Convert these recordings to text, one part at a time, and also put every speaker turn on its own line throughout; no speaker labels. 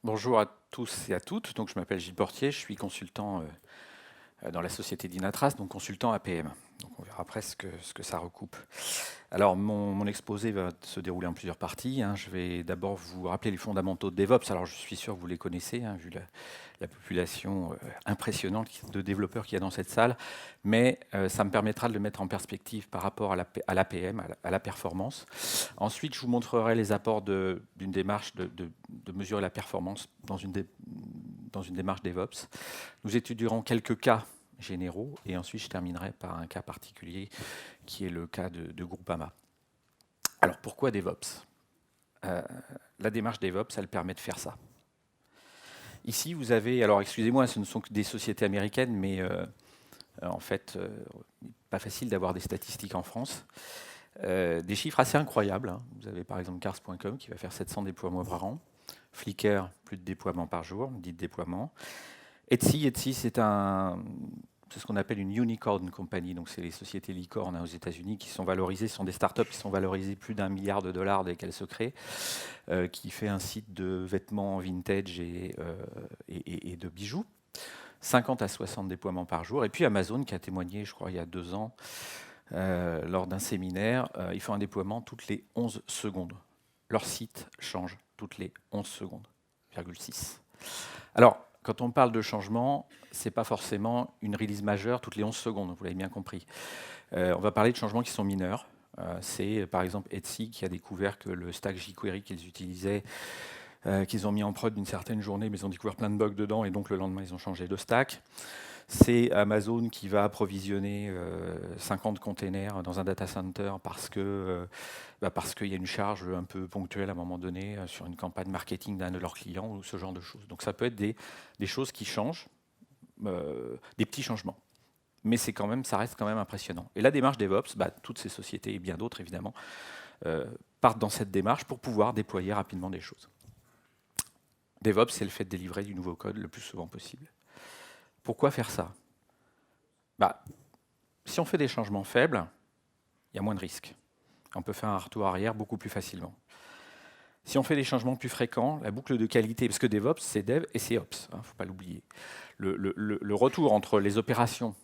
Bonjour à tous et à toutes. Donc, je m'appelle Gilles Portier, je suis consultant dans la société Dynatrace, donc consultant APM. Donc, on verra après ce que ça recoupe. Alors, mon exposé va se dérouler en plusieurs parties, hein. Je vais d'abord vous rappeler les fondamentaux de DevOps. Alors, je suis sûr que vous les connaissez, hein, vu la population impressionnante de développeurs qu'il y a dans cette salle, mais ça me permettra de le mettre en perspective par rapport à l'APM, à la performance. Ensuite, je vous montrerai les apports d'une démarche de mesurer la performance dans dans une démarche DevOps. Nous étudierons quelques cas généraux et ensuite je terminerai par un cas particulier qui est le cas de Groupama. Alors pourquoi DevOps? La démarche DevOps, elle permet de faire ça. Ici, vous avez, alors excusez-moi, ce ne sont que des sociétés américaines, mais en fait, pas facile d'avoir des statistiques en France. Des chiffres assez incroyables, hein. Vous avez par exemple Cars.com qui va faire 700 déploiements par an. Flickr, plus de déploiements par jour, 10 déploiements. Etsy, c'est ce qu'on appelle une unicorn company, donc c'est les sociétés licornes, hein, aux États-Unis qui sont valorisées, ce sont des startups qui sont valorisées plus d'1 milliard de dollars dès qu'elles se créent, qui fait un site de vêtements vintage et de bijoux. 50 à 60 déploiements par jour. Et puis Amazon qui a témoigné, je crois, il y a 2 ans, lors d'un séminaire, ils font un déploiement toutes les 11 secondes. Leur site change toutes les 11 secondes, 6. Alors, quand on parle de changement, ce n'est pas forcément une release majeure toutes les 11 secondes, vous l'avez bien compris. On va parler de changements qui sont mineurs. C'est par exemple Etsy qui a découvert que le stack jQuery qu'ils utilisaient, qu'ils ont mis en prod d'une certaine journée, mais ils ont découvert plein de bugs dedans, et donc le lendemain, ils ont changé de stack. C'est Amazon qui va approvisionner 50 containers dans un data center parce qu'il y a une charge un peu ponctuelle à un moment donné sur une campagne marketing d'un de leurs clients ou ce genre de choses. Donc ça peut être des choses qui changent, des petits changements. Mais ça reste quand même impressionnant. Et la démarche DevOps, toutes ces sociétés et bien d'autres évidemment, partent dans cette démarche pour pouvoir déployer rapidement des choses. DevOps, c'est le fait de délivrer du nouveau code le plus souvent possible. Pourquoi faire ça? Si on fait des changements faibles, il y a moins de risques. On peut faire un retour arrière beaucoup plus facilement. Si on fait des changements plus fréquents, la boucle de qualité, parce que DevOps, c'est Dev et c'est Ops, il ne faut pas l'oublier. Le retour entre les opérations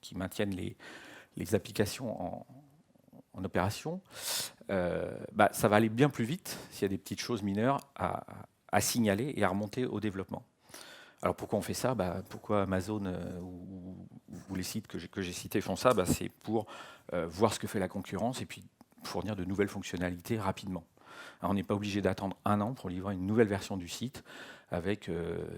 qui maintiennent les applications en opération, ça va aller bien plus vite s'il y a des petites choses mineures à signaler et à remonter au développement. Alors pourquoi on fait ça? Pourquoi Amazon ou les sites que j'ai cités font ça? C'est pour voir ce que fait la concurrence et puis fournir de nouvelles fonctionnalités rapidement. Alors, on n'est pas obligé d'attendre 1 an pour livrer une nouvelle version du site avec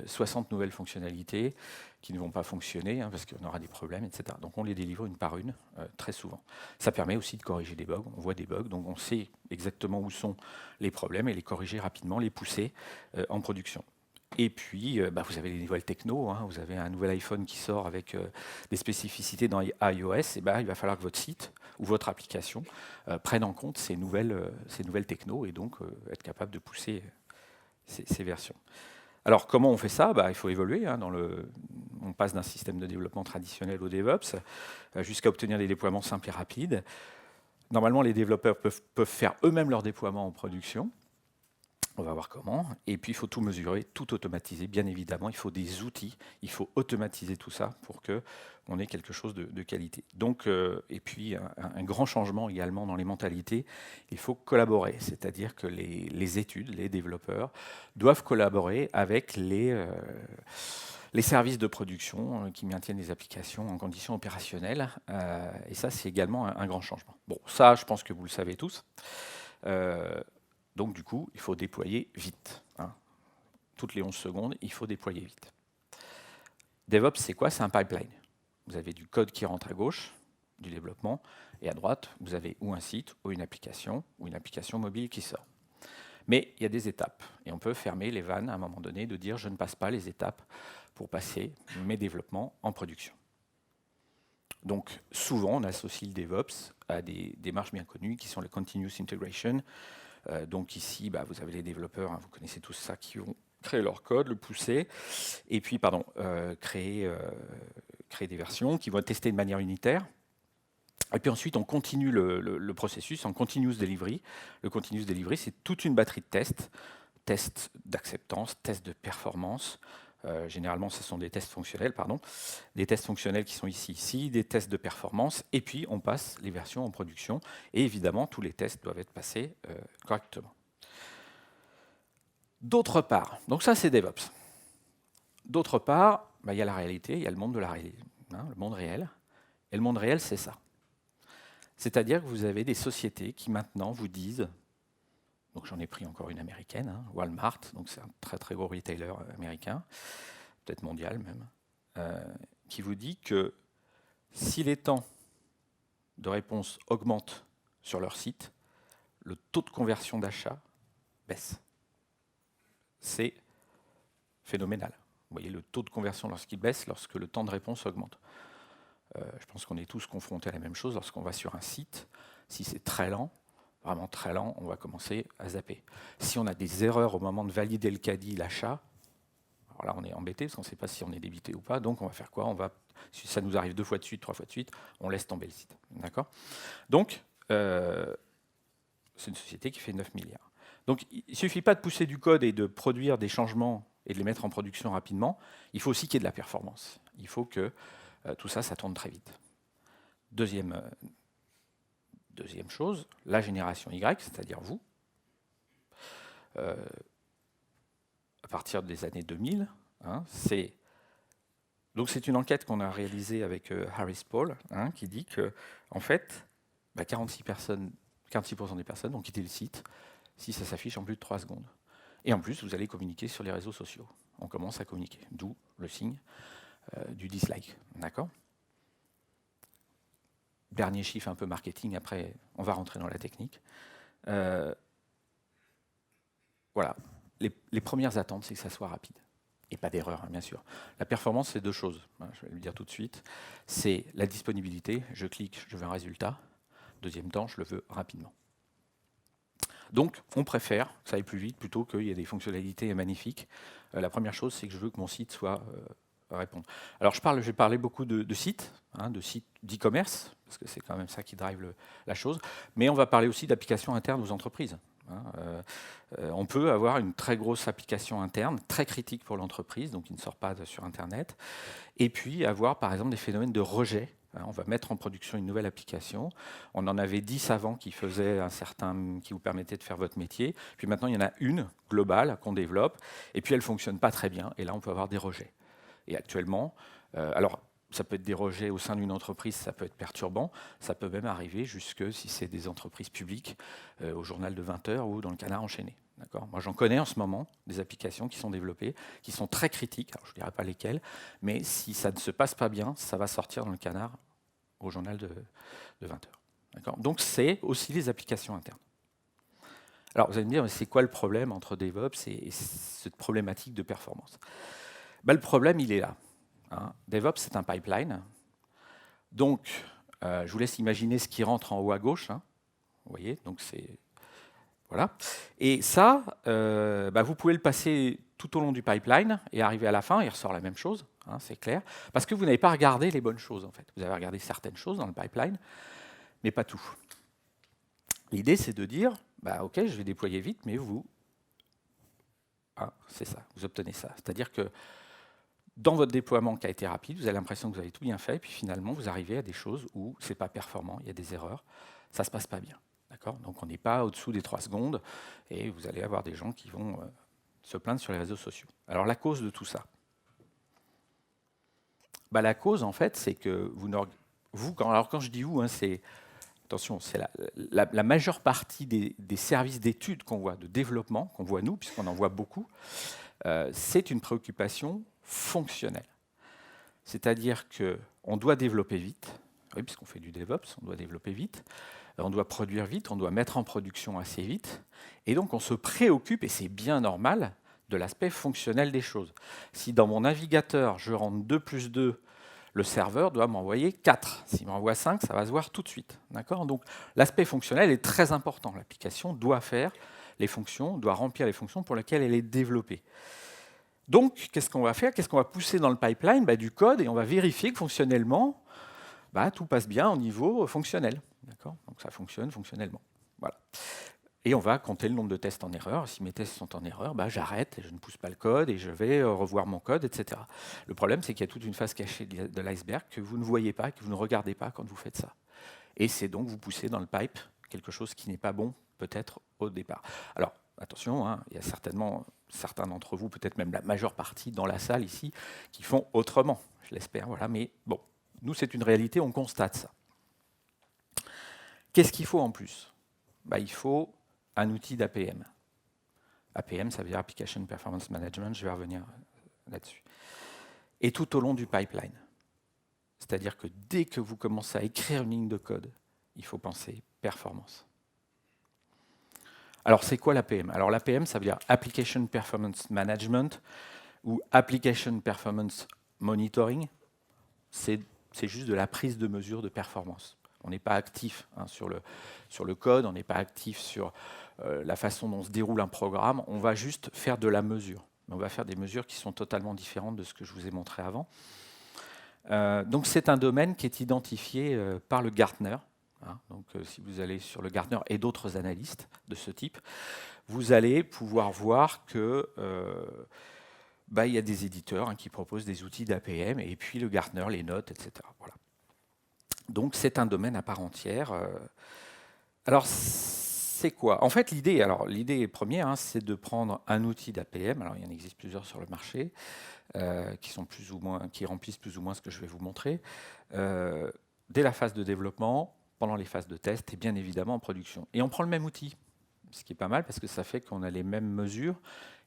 60 nouvelles fonctionnalités qui ne vont pas fonctionner, hein, parce qu'on aura des problèmes, etc. Donc on les délivre une par une, très souvent. Ça permet aussi de corriger des bugs. On voit des bugs, donc on sait exactement où sont les problèmes et les corriger rapidement, les pousser en production. Et puis, vous avez les nouvelles techno, hein. Vous avez un nouvel iPhone qui sort avec des spécificités dans iOS, et il va falloir que votre site ou votre application prenne en compte ces nouvelles techno et donc être capable de pousser ces versions. Alors, comment on fait ça? Il faut évoluer, hein, on passe d'un système de développement traditionnel au DevOps jusqu'à obtenir des déploiements simples et rapides. Normalement, les développeurs peuvent faire eux-mêmes leur déploiement en production. On va voir comment. Et puis, il faut tout mesurer, tout automatiser. Bien évidemment, il faut des outils. Il faut automatiser tout ça pour qu'on ait quelque chose de qualité. Donc, et puis, un grand changement également dans les mentalités. Il faut collaborer. C'est-à-dire que les études, les développeurs doivent collaborer avec les services de production qui maintiennent les applications en conditions opérationnelles. Et ça, c'est également un grand changement. Bon, ça, je pense que vous le savez tous. Donc du coup, il faut déployer vite, hein. Toutes les 11 secondes, il faut déployer vite. DevOps, c'est quoi? C'est un pipeline. Vous avez du code qui rentre à gauche, du développement, et à droite, vous avez ou un site, ou une application mobile qui sort. Mais il y a des étapes, et on peut fermer les vannes à un moment donné de dire je ne passe pas les étapes pour passer mes développements en production. Donc souvent, on associe le DevOps à des démarches bien connues qui sont le Continuous Integration. Donc ici, vous avez les développeurs, hein, vous connaissez tous ça, qui ont créé leur code, le pousser, et puis créer des versions qui vont être testées de manière unitaire. Et puis ensuite, on continue le processus en continuous delivery. Le continuous delivery, c'est toute une batterie de tests, tests d'acceptance, tests de performance. Généralement, ce sont des tests fonctionnels, pardon. Des tests fonctionnels qui sont ici, des tests de performance, et puis on passe les versions en production. Et évidemment, tous les tests doivent être passés correctement. D'autre part, donc ça c'est DevOps. D'autre part, il y a la réalité, il y a le monde de la réalité, le monde réel. Et le monde réel, c'est ça. C'est-à-dire que vous avez des sociétés qui maintenant vous disent, donc j'en ai pris encore une américaine, Walmart, donc c'est un très très gros retailer américain, peut-être mondial même, qui vous dit que si les temps de réponse augmentent sur leur site, le taux de conversion d'achat baisse. C'est phénoménal. Vous voyez le taux de conversion lorsqu'il baisse, lorsque le temps de réponse augmente. Je pense qu'on est tous confrontés à la même chose lorsqu'on va sur un site. Si c'est très lent, vraiment très lent, on va commencer à zapper. Si on a des erreurs au moment de valider le caddie, l'achat, alors là on est embêté parce qu'on ne sait pas si on est débité ou pas, donc on va faire quoi? Si ça nous arrive 2 fois de suite, 3 fois de suite, on laisse tomber le site. D'accord? Donc, c'est une société qui fait 9 milliards. Donc il ne suffit pas de pousser du code et de produire des changements et de les mettre en production rapidement, il faut aussi qu'il y ait de la performance. Il faut que tout ça, ça tourne très vite. Deuxième chose, la génération Y, c'est-à-dire vous, à partir des années 2000, donc c'est une enquête qu'on a réalisée avec Harris Poll, qui dit que en fait, 46% des personnes ont quitté le site si ça s'affiche en plus de 3 secondes. Et en plus, vous allez communiquer sur les réseaux sociaux. On commence à communiquer, d'où le signe du dislike. D'accord ? Dernier chiffre un peu marketing, après on va rentrer dans la technique. Voilà, les premières attentes, c'est que ça soit rapide. Et pas d'erreur, bien sûr. La performance, c'est 2 choses, je vais le dire tout de suite. C'est la disponibilité, je clique, je veux un résultat. Deuxième temps, je le veux rapidement. Donc, on préfère que ça aille plus vite plutôt qu'il y ait des fonctionnalités magnifiques. La première chose, c'est que je veux que mon site soit répondre. Alors, je vais parler beaucoup de sites, de sites d'e-commerce, parce que c'est quand même ça qui drive la chose, mais on va parler aussi d'applications internes aux entreprises. On peut avoir une très grosse application interne, très critique pour l'entreprise, donc qui ne sort pas sur Internet, et puis avoir par exemple des phénomènes de rejet. On va mettre en production une nouvelle application. On en avait 10 avant qui faisaient qui vous permettaient de faire votre métier. Puis maintenant, il y en a une globale qu'on développe, et puis elle ne fonctionne pas très bien, et là, on peut avoir des rejets. Et actuellement, alors ça peut être des rejets au sein d'une entreprise, ça peut être perturbant, ça peut même arriver jusque, si c'est des entreprises publiques, au journal de 20 heures ou dans le Canard enchaîné. Moi, j'en connais en ce moment des applications qui sont développées, qui sont très critiques, alors je ne dirai pas lesquelles, mais si ça ne se passe pas bien, ça va sortir dans le Canard au journal de 20 heures. Donc, c'est aussi les applications internes. Alors, vous allez me dire, c'est quoi le problème entre DevOps et cette problématique de performance? Le problème, il est là. DevOps, c'est un pipeline. Donc, je vous laisse imaginer ce qui rentre en haut à gauche. Vous voyez, donc c'est... Voilà. Et ça, vous pouvez le passer tout au long du pipeline et arriver à la fin, il ressort la même chose, c'est clair, parce que vous n'avez pas regardé les bonnes choses, en fait. Vous avez regardé certaines choses dans le pipeline, mais pas tout. L'idée, c'est de dire, OK, je vais déployer vite, mais vous... c'est ça, vous obtenez ça. C'est-à-dire que dans votre déploiement qui a été rapide, vous avez l'impression que vous avez tout bien fait, et puis finalement, vous arrivez à des choses où ce n'est pas performant, il y a des erreurs, ça ne se passe pas bien. Donc on n'est pas au-dessous des 3 secondes, et vous allez avoir des gens qui vont se plaindre sur les réseaux sociaux. Alors la cause de tout ça, la cause, en fait, c'est que quand je dis vous, c'est... Attention, c'est la majeure partie des services d'études qu'on voit, de développement, qu'on voit nous, puisqu'on en voit beaucoup, c'est une préoccupation fonctionnelle. C'est-à-dire qu'on doit développer vite, oui, puisqu'on fait du DevOps, on doit développer vite, on doit produire vite, on doit mettre en production assez vite, et donc on se préoccupe, et c'est bien normal, de l'aspect fonctionnel des choses. Si dans mon navigateur, je rentre 2 plus 2, le serveur doit m'envoyer 4. S'il m'envoie 5, ça va se voir tout de suite. Donc l'aspect fonctionnel est très important. L'application doit faire les fonctions, doit remplir les fonctions pour lesquelles elle est développée. Donc, qu'est-ce qu'on va faire? Qu'est-ce qu'on va pousser dans le pipeline? Du code, et on va vérifier que fonctionnellement, tout passe bien au niveau fonctionnel. Donc ça fonctionne fonctionnellement. Voilà. Et on va compter le nombre de tests en erreur. Si mes tests sont en erreur, j'arrête, et je ne pousse pas le code et je vais revoir mon code, etc. Le problème, c'est qu'il y a toute une phase cachée de l'iceberg que vous ne voyez pas, que vous ne regardez pas quand vous faites ça. Et c'est donc vous poussez dans le pipe quelque chose qui n'est pas bon, peut-être, au départ. Alors, attention, hein, il y a certainement certains d'entre vous, peut-être même la majeure partie dans la salle ici, qui font autrement, je l'espère. Voilà, mais bon, nous, c'est une réalité, on constate ça. Qu'est-ce qu'il faut en plus? Il faut un outil d'APM. APM, ça veut dire Application Performance Management, je vais revenir là-dessus. Et tout au long du pipeline. C'est-à-dire que dès que vous commencez à écrire une ligne de code, il faut penser performance. Alors, c'est quoi l'APM? Alors, l'APM, ça veut dire Application Performance Management ou Application Performance Monitoring. C'est juste de la prise de mesure de performance. On n'est pas actif sur le code, on n'est pas actif sur la façon dont se déroule un programme, on va juste faire de la mesure. On va faire des mesures qui sont totalement différentes de ce que je vous ai montré avant. Donc c'est un domaine qui est identifié par le Gartner. Donc si vous allez sur le Gartner et d'autres analystes de ce type, vous allez pouvoir voir que il y a des éditeurs qui proposent des outils d'APM et puis le Gartner les note, etc. Voilà. Donc c'est un domaine à part entière. Alors c'est quoi? En fait, l'idée première, c'est de prendre un outil d'APM. Alors il y en existe plusieurs sur le marché qui remplissent plus ou moins ce que je vais vous montrer. Dès la phase de développement, pendant les phases de test et bien évidemment en production. Et on prend le même outil, ce qui est pas mal parce que ça fait qu'on a les mêmes mesures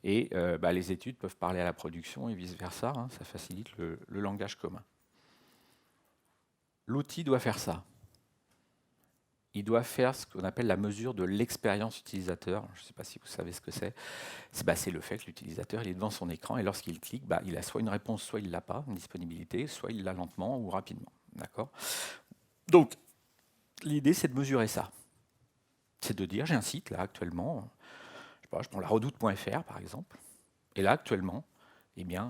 et les études peuvent parler à la production et vice-versa. Ça facilite le langage commun. L'outil doit faire ça. Il doit faire ce qu'on appelle la mesure de l'expérience utilisateur. Je ne sais pas si vous savez ce que c'est. C'est le fait que l'utilisateur est devant son écran et lorsqu'il clique, il a soit une réponse, soit il ne l'a pas, une disponibilité, soit il l'a lentement ou rapidement. D'accord ? Donc, l'idée, c'est de mesurer ça. C'est de dire, j'ai un site là actuellement, je prends la redoute.fr par exemple, et là actuellement,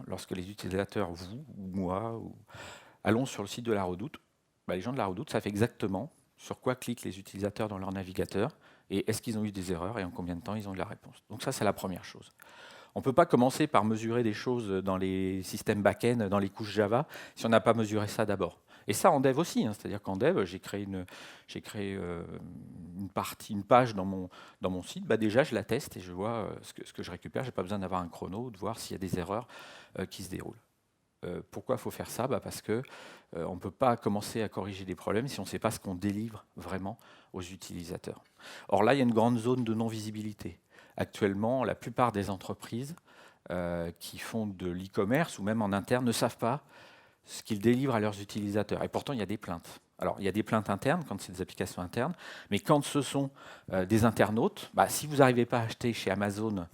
lorsque les utilisateurs, vous ou moi, allons sur le site de la Redoute, les gens de la Redoute savent exactement sur quoi cliquent les utilisateurs dans leur navigateur et est-ce qu'ils ont eu des erreurs et en combien de temps ils ont eu la réponse. Donc ça, c'est la première chose. On ne peut pas commencer par mesurer des choses dans les systèmes back-end, dans les couches Java, si on n'a pas mesuré ça d'abord. Et ça en dev aussi, c'est-à-dire qu'en dev, j'ai créé une page dans mon site, déjà je la teste et je vois ce que je récupère, je n'ai pas besoin d'avoir un chrono ou de voir s'il y a des erreurs qui se déroulent. Pourquoi il faut faire ça? Parce qu'on ne peut pas commencer à corriger des problèmes si on ne sait pas ce qu'on délivre vraiment aux utilisateurs. Or là, il y a une grande zone de non-visibilité. Actuellement, la plupart des entreprises qui font de l'e-commerce ou même en interne ne savent pas ce qu'ils délivrent à leurs utilisateurs. Et pourtant, il y a des plaintes. Alors, il y a des plaintes internes quand c'est des applications internes, mais quand ce sont des internautes, si vous n'arrivez pas à acheter chez Amazon,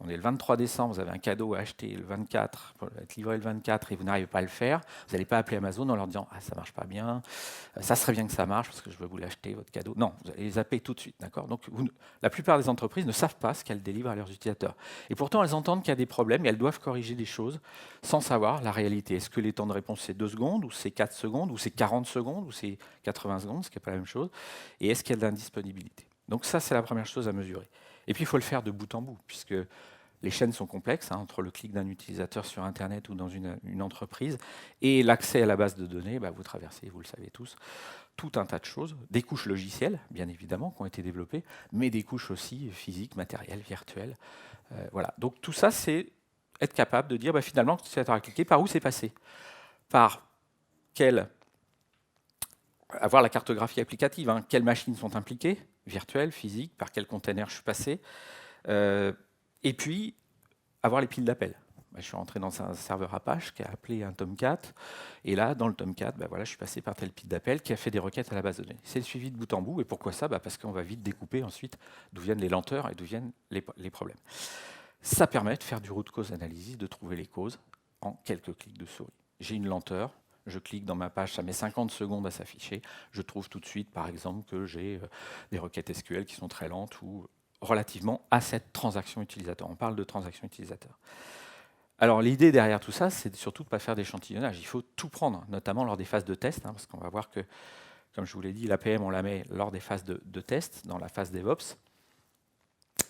on est le 23 décembre, vous avez un cadeau à acheter le 24, pour être livré le 24 et vous n'arrivez pas à le faire, vous n'allez pas appeler Amazon en leur disant « Ah, ça ne marche pas bien, ça serait bien que ça marche parce que je veux vous l'acheter, votre cadeau. » Non, vous allez les zapper tout de suite. Donc, la plupart des entreprises ne savent pas ce qu'elles délivrent à leurs utilisateurs. Et pourtant, elles entendent qu'il y a des problèmes et elles doivent corriger des choses sans savoir la réalité. Est-ce que les temps de réponse, c'est 2 secondes, ou c'est 4 secondes, ou c'est 40 secondes, ou c'est 80 secondes, ce qui n'est pas la même chose? Et est-ce qu'il y a de l'indisponibilité? Donc ça, c'est la première chose à mesurer. Et puis, il faut le faire de bout en bout, puisque les chaînes sont complexes, entre le clic d'un utilisateur sur Internet ou dans une entreprise et l'accès à la base de données. Vous traversez, vous le savez tous, tout un tas de choses, des couches logicielles, bien évidemment, qui ont été développées, mais des couches aussi physiques, matérielles, virtuelles. Voilà. Donc tout ça, c'est être capable de dire, finalement, quand l'utilisateur a cliqué, par où c'est passé? Avoir la cartographie applicative, quelles machines sont impliquées, virtuelles, physiques, par quel container je suis passé, et puis avoir les piles d'appel. Je suis rentré dans un serveur Apache qui a appelé un Tomcat, et là, dans le Tomcat, je suis passé par telle pile d'appel qui a fait des requêtes à la base de données. C'est le suivi de bout en bout, et pourquoi ça? Parce qu'on va vite découper ensuite d'où viennent les lenteurs et d'où viennent les problèmes. Ça permet de faire du root cause analysis, de trouver les causes en quelques clics de souris. J'ai une lenteur, je clique dans ma page, ça met 50 secondes à s'afficher, je trouve tout de suite, par exemple, que j'ai des requêtes SQL qui sont très lentes ou relativement à cette transaction utilisateur. On parle de transaction utilisateur. Alors l'idée derrière tout ça, c'est surtout de ne pas faire d'échantillonnage. Il faut tout prendre, notamment lors des phases de test, parce qu'on va voir que, comme je vous l'ai dit, l'APM, on la met lors des phases de test, dans la phase DevOps.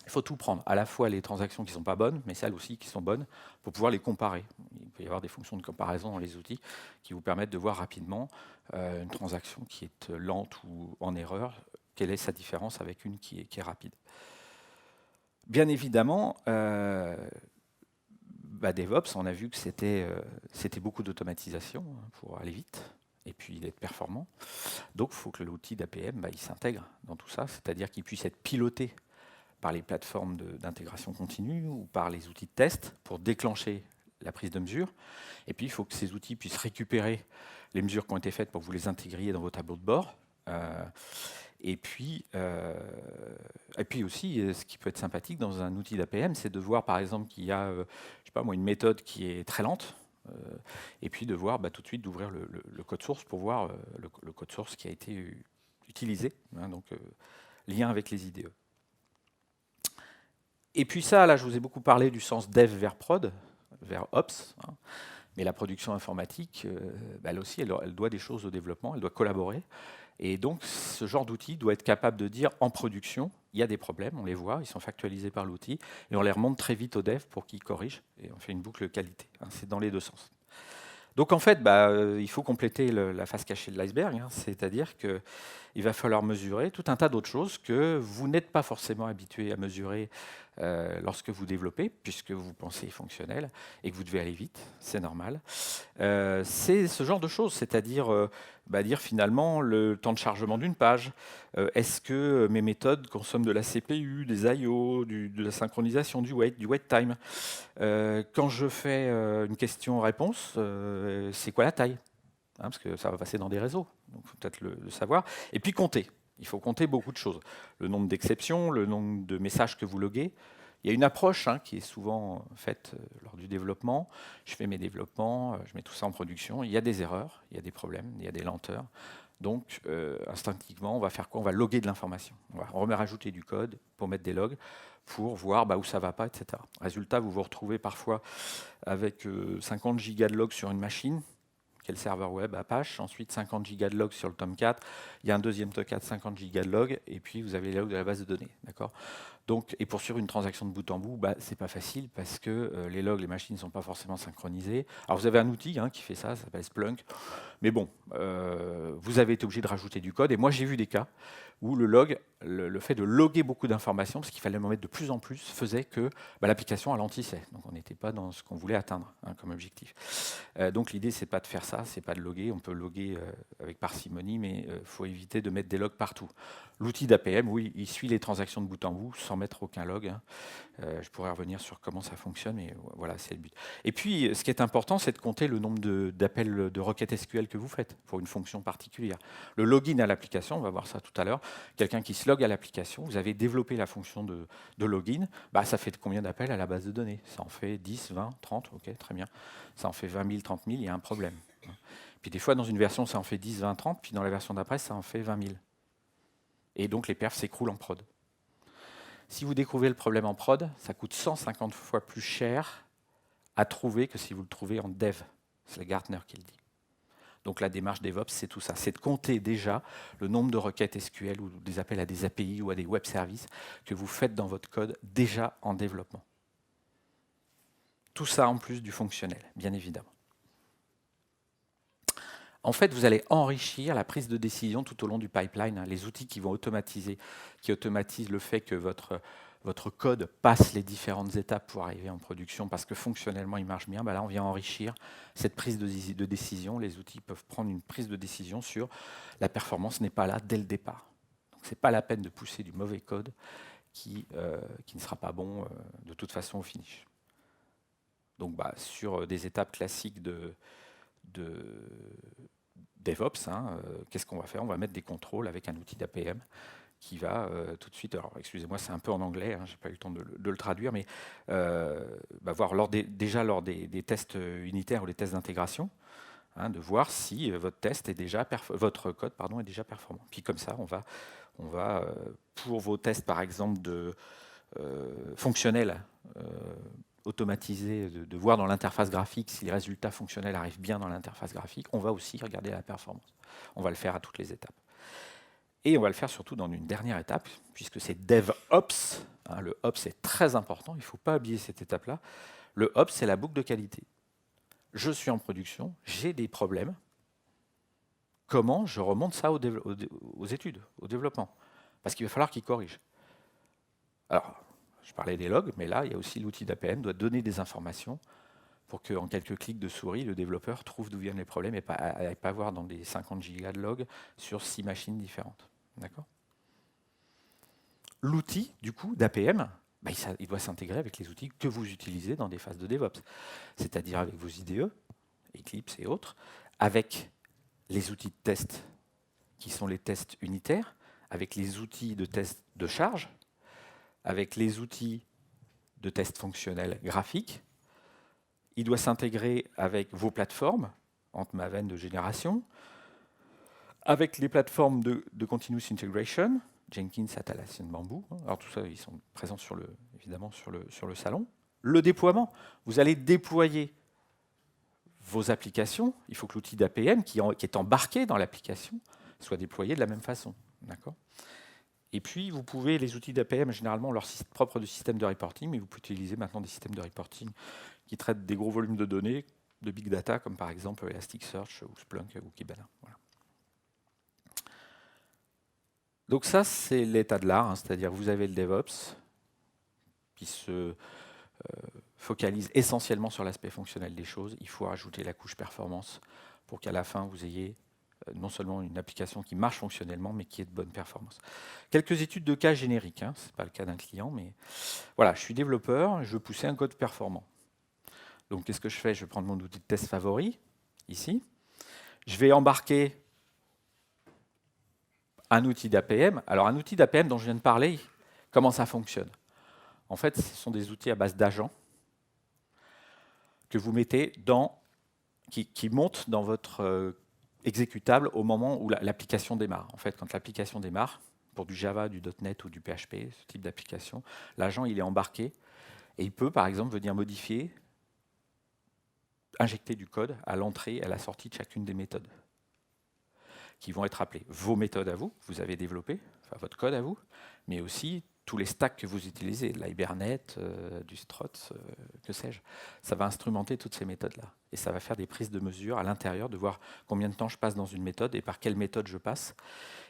Il faut tout prendre, à la fois les transactions qui ne sont pas bonnes, mais celles aussi qui sont bonnes, pour pouvoir les comparer. Il peut y avoir des fonctions de comparaison dans les outils qui vous permettent de voir rapidement une transaction qui est lente ou en erreur, quelle est sa différence avec une qui est rapide. Bien évidemment, DevOps, on a vu que c'était beaucoup d'automatisation pour aller vite et puis d'être performant. Donc il faut que l'outil d'APM il s'intègre dans tout ça, c'est-à-dire qu'il puisse être piloté par les plateformes d'intégration continue ou par les outils de test pour déclencher la prise de mesure. Et puis, il faut que ces outils puissent récupérer les mesures qui ont été faites pour que vous les intégriez dans vos tableaux de bord. Et puis aussi, ce qui peut être sympathique dans un outil d'APM, c'est de voir, par exemple, qu'il y a je sais pas moi, une méthode qui est très lente, et puis de voir tout de suite d'ouvrir le code source pour voir le code source qui a été utilisé. Donc, lien avec les IDE. Et puis ça, là, je vous ai beaucoup parlé du sens dev vers prod, vers ops. Mais la production informatique, elle aussi, elle doit des choses au développement, elle doit collaborer. Et donc, ce genre d'outil doit être capable de dire, en production, il y a des problèmes, on les voit, ils sont factualisés par l'outil, et on les remonte très vite au dev pour qu'ils corrigent, et on fait une boucle qualité. C'est dans les deux sens. Donc en fait, il faut compléter la face cachée de l'iceberg, c'est-à-dire qu'il va falloir mesurer tout un tas d'autres choses que vous n'êtes pas forcément habitué à mesurer lorsque vous développez, puisque vous pensez fonctionnel et que vous devez aller vite, c'est normal. C'est ce genre de choses, c'est-à-dire dire finalement le temps de chargement d'une page. Est-ce que mes méthodes consomment de la CPU, des I/O, de la synchronisation, du wait time? Quand je fais une question-réponse, c'est quoi la taille? Parce que ça va passer dans des réseaux, donc il faut peut-être le savoir. Et puis compter. Il faut compter beaucoup de choses. Le nombre d'exceptions, le nombre de messages que vous loguez. Il y a une approche qui est souvent faite lors du développement. Je fais mes développements, je mets tout ça en production. Il y a des erreurs, il y a des problèmes, il y a des lenteurs. Donc, instinctivement, on va faire quoi? On va loguer de l'information. On va rajouter du code pour mettre des logs, pour voir où ça ne va pas, etc. Résultat, vous vous retrouvez parfois avec 50 gigas de logs sur une machine, qui est le serveur web Apache, ensuite 50 gigas de logs sur le Tomcat, il y a un deuxième Tomcat, 50 gigas de logs, et puis vous avez les logs de la base de données. D'accord? Donc, et poursuivre une transaction de bout en bout, c'est pas facile parce que les logs, les machines ne sont pas forcément synchronisées. Alors vous avez un outil qui fait ça s'appelle Splunk. Mais bon, vous avez été obligé de rajouter du code. Et moi, j'ai vu des cas où le log, le fait de loguer beaucoup d'informations, parce qu'il fallait en mettre de plus en plus, faisait que l'application ralentissait. Donc on n'était pas dans ce qu'on voulait atteindre comme objectif. Donc l'idée, c'est pas de faire ça, c'est pas de loguer. On peut loguer avec parcimonie, mais il faut éviter de mettre des logs partout. L'outil d'APM, oui, il suit les transactions de bout en bout sans mettre aucun log. Je pourrais revenir sur comment ça fonctionne, mais voilà, c'est le but. Et puis, ce qui est important, c'est de compter le nombre d'appels de requêtes SQL que vous faites pour une fonction particulière. Le login à l'application, on va voir ça tout à l'heure, quelqu'un qui se logue à l'application, vous avez développé la fonction de login, ça fait combien d'appels à la base de données? Ça en fait 10, 20, 30, ok, très bien. Ça en fait 20 000, 30 000, il y a un problème. Puis des fois, dans une version, ça en fait 10, 20, 30, puis dans la version d'après, ça en fait 20 000. Et donc, les perfs s'écroulent en prod. Si vous découvrez le problème en prod, ça coûte 150 fois plus cher à trouver que si vous le trouvez en dev. C'est le Gartner qui le dit. Donc la démarche DevOps, c'est tout ça. C'est de compter déjà le nombre de requêtes SQL ou des appels à des API ou à des web services que vous faites dans votre code déjà en développement. Tout ça en plus du fonctionnel, bien évidemment. En fait, vous allez enrichir la prise de décision tout au long du pipeline. Les outils qui vont automatiser, qui automatisent le fait que votre code passe les différentes étapes pour arriver en production parce que fonctionnellement il marche bien, là on vient enrichir cette prise de décision. Les outils peuvent prendre une prise de décision sur la performance n'est pas là dès le départ. Donc ce n'est pas la peine de pousser du mauvais code qui ne sera pas bon de toute façon au finish. Donc sur des étapes classiques de DevOps, qu'est-ce qu'on va faire? On va mettre des contrôles avec un outil d'APM qui va tout de suite, alors excusez-moi, c'est un peu en anglais, je n'ai pas eu le temps de le traduire, mais voir déjà lors des tests unitaires ou des tests d'intégration, de voir si votre code est déjà performant. Puis comme ça, on va pour vos tests, par exemple, fonctionnels, automatiser, de voir dans l'interface graphique si les résultats fonctionnels arrivent bien dans l'interface graphique, on va aussi regarder la performance. On va le faire à toutes les étapes. Et on va le faire surtout dans une dernière étape, puisque c'est DevOps. Hein, le Ops est très important, il ne faut pas oublier cette étape-là. Le Ops, c'est la boucle de qualité. Je suis en production, j'ai des problèmes. Comment je remonte ça aux études, au développement? Parce qu'il va falloir qu'ils corrigent. Alors, je parlais des logs, mais là, il y a aussi l'outil d'APM, doit donner des informations pour qu'en quelques clics de souris, le développeur trouve d'où viennent les problèmes et pas voir dans des 50 gigas de logs sur 6 machines différentes. D'accord? L'outil, du coup, d'APM, bah, il doit s'intégrer avec les outils que vous utilisez dans des phases de DevOps, c'est-à-dire avec vos IDE, Eclipse et autres, avec les outils de test qui sont les tests unitaires, avec les outils de test de charge, avec les outils de test fonctionnel graphique. Il doit s'intégrer avec vos plateformes, entre Maven de génération, avec les plateformes de continuous integration, Jenkins, Atlassian, Bamboo. Alors tout ça, ils sont présents évidemment sur le salon. Le déploiement, vous allez déployer vos applications. Il faut que l'outil d'APM qui est embarqué dans l'application soit déployé de la même façon. D'accord ? Et puis, vous pouvez, les outils d'APM, généralement, ont leur propre de système de reporting, mais vous pouvez utiliser maintenant des systèmes de reporting qui traitent des gros volumes de données, de big data, comme par exemple Elasticsearch ou Splunk ou Kibana. Voilà. Donc ça, c'est l'état de l'art, hein, c'est-à-dire vous avez le DevOps qui se focalise essentiellement sur l'aspect fonctionnel des choses. Il faut rajouter la couche performance pour qu'à la fin, vous ayez non seulement une application qui marche fonctionnellement, mais qui ait de bonne performance. Quelques études de cas génériques, hein, ce n'est pas le cas d'un client, mais voilà, je suis développeur, je veux pousser un code performant. Donc qu'est-ce que je fais? Je vais prendre mon outil de test favori, ici. Je vais embarquer un outil d'APM. Alors un outil d'APM dont je viens de parler, comment ça fonctionne? En fait, ce sont des outils à base d'agents que vous mettez qui montent dans votre exécutable au moment où l'application démarre. En fait, quand l'application démarre, pour du Java, du .NET ou du PHP, ce type d'application, l'agent il est embarqué et il peut par exemple venir modifier, injecter du code à l'entrée et à la sortie de chacune des méthodes qui vont être appelées vos méthodes à vous, vous avez développé, enfin votre code à vous, mais aussi tous les stacks que vous utilisez, de l'Hibernate, du Struts, que sais-je. Ça va instrumenter toutes ces méthodes-là. Et ça va faire des prises de mesure à l'intérieur, de voir combien de temps je passe dans une méthode et par quelle méthode je passe.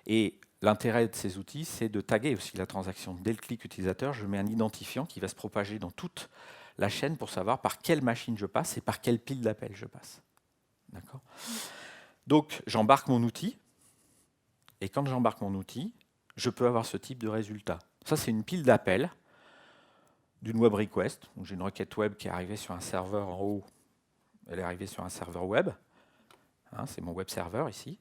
Et l'intérêt de ces outils, c'est de taguer aussi la transaction. Dès le clic utilisateur, je mets un identifiant qui va se propager dans toute la chaîne pour savoir par quelle machine je passe et par quelle pile d'appel je passe. D'accord ? Donc, j'embarque mon outil. Et quand j'embarque mon outil, je peux avoir ce type de résultat. Ça, c'est une pile d'appels d'une web request. J'ai une requête web qui est arrivée sur un serveur en haut. Elle est arrivée sur un serveur web. Hein, c'est mon web server ici.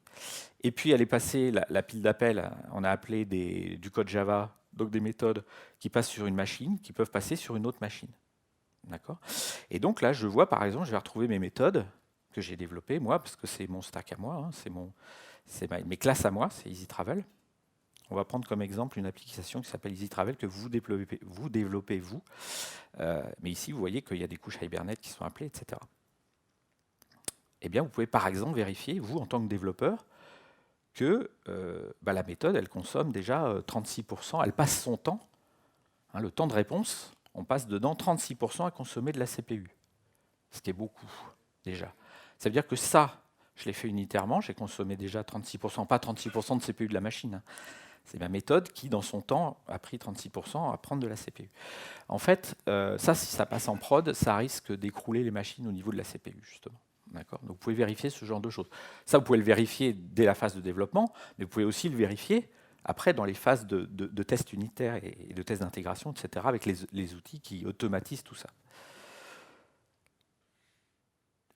Et puis, elle est passée, la pile d'appels, on a appelé du code Java, donc des méthodes qui passent sur une machine, qui peuvent passer sur une autre machine. D'accord ? Et donc là, je vois, par exemple, je vais retrouver mes méthodes que j'ai développées, moi, parce que c'est mon stack à moi, hein, c'est mes classes à moi, c'est EasyTravel. On va prendre comme exemple une application qui s'appelle EasyTravel que vous développez vous. Mais ici, vous voyez qu'il y a des couches Hibernate qui sont appelées, etc. Eh bien, vous pouvez par exemple vérifier, vous, en tant que développeur, que la méthode, elle consomme déjà 36%, elle passe son temps, hein, le temps de réponse, on passe dedans 36% à consommer de la CPU. Ce qui est beaucoup, déjà. Ça veut dire que ça, je l'ai fait unitairement, j'ai consommé déjà 36%, pas 36% de CPU de la machine, hein. C'est ma méthode qui, dans son temps, a pris 36% à prendre de la CPU. En fait, ça, si ça passe en prod, ça risque d'écrouler les machines au niveau de la CPU, justement. D'accord ? Donc, vous pouvez vérifier ce genre de choses. Ça, vous pouvez le vérifier dès la phase de développement, mais vous pouvez aussi le vérifier après dans les phases de tests unitaires et de tests d'intégration, etc., avec les outils qui automatisent tout ça.